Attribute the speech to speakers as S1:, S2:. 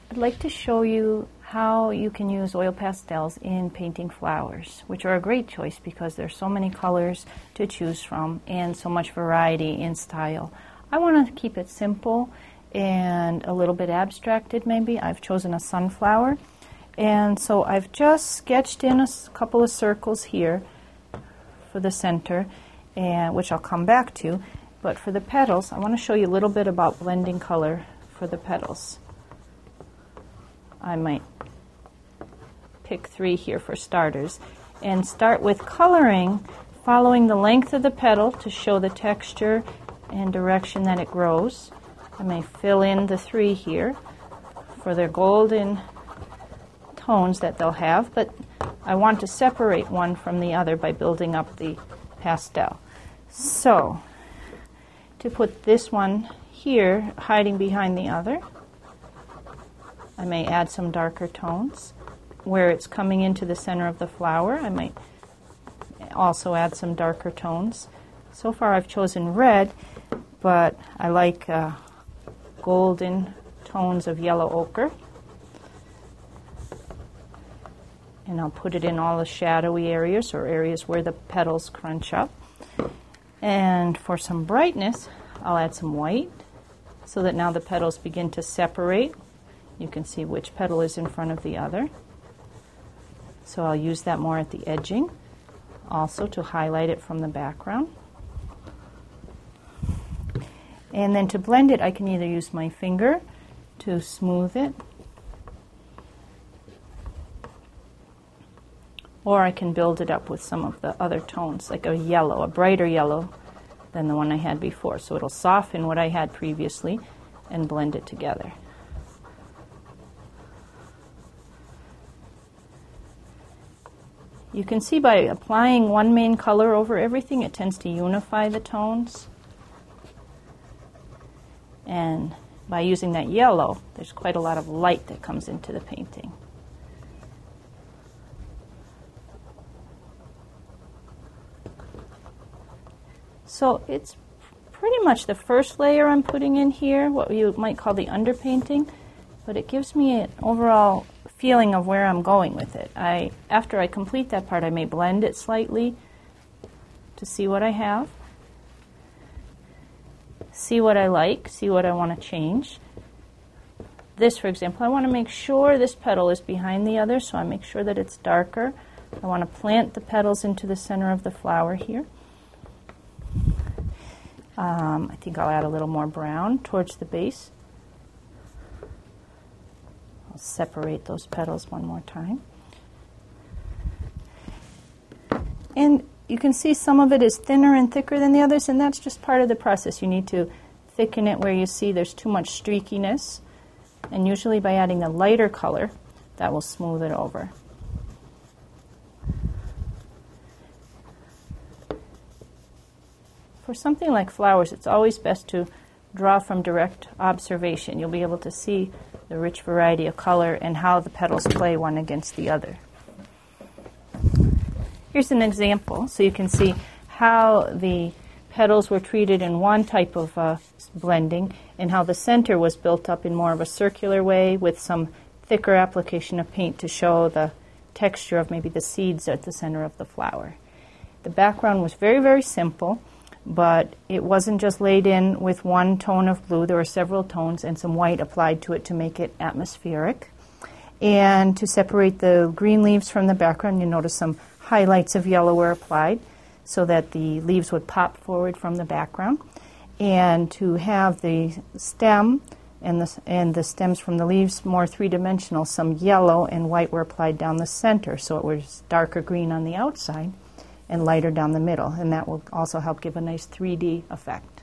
S1: I'd like to show you how you can use oil pastels in painting flowers, which are a great choice because there's so many colors to choose from and so much variety in style. I want to keep it simple and a little bit abstracted maybe. I've chosen a sunflower, and so I've just sketched in a couple of circles here for the center, and which I'll come back to. But for the petals, I want to show you a little bit about blending color for the petals. I might pick 3 here for starters and start with coloring, following the length of the petal to show the texture and direction that it grows. I may fill in the 3 here for their golden tones that they'll have, but I want to separate one from the other by building up the pastel. So, to put this one here hiding behind the other, I may add some darker tones. Where it's coming into the center of the flower, I might also add some darker tones. So far I've chosen red, but I like golden tones of yellow ochre. And I'll put it in all the shadowy areas or areas where the petals crunch up. And for some brightness, I'll add some white so that now the petals begin to separate. You can see which petal is in front of the other. So I'll use that more at the edging, also to highlight it from the background. And then to blend it, I can either use my finger to smooth it, or I can build it up with some of the other tones, like a yellow, a brighter yellow than the one I had before. So it'll soften what I had previously and blend it together. You can see by applying one main color over everything, it tends to unify the tones. And by using that yellow, there's quite a lot of light that comes into the painting. So it's pretty much the first layer I'm putting in here, what you might call the underpainting, but it gives me an overall feeling of where I'm going with it. After I complete that part, I may blend it slightly to see what I have, see what I like, see what I want to change. This, for example, I want to make sure this petal is behind the other, so I make sure that it's darker. I want to plant the petals into the center of the flower here. I think I'll add a little more brown towards the base. I'll separate those petals one more time. And you can see some of it is thinner and thicker than the others, and that's just part of the process. You need to thicken it where you see there's too much streakiness, and usually by adding a lighter color, that will smooth it over. For something like flowers, it's always best to draw from direct observation. You'll be able to see the rich variety of color and how the petals play one against the other. Here's an example, so you can see how the petals were treated in one type of blending and how the center was built up in more of a circular way with some thicker application of paint to show the texture of maybe the seeds at the center of the flower. The background was very, very simple, but it wasn't just laid in with one tone of blue. There were several tones and some white applied to it to make it atmospheric. And to separate the green leaves from the background, you notice some highlights of yellow were applied so that the leaves would pop forward from the background. And to have the stem and the stems from the leaves more three-dimensional, some yellow and white were applied down the center, so it was darker green on the outside and lighter down the middle, and that will also help give a nice 3D effect.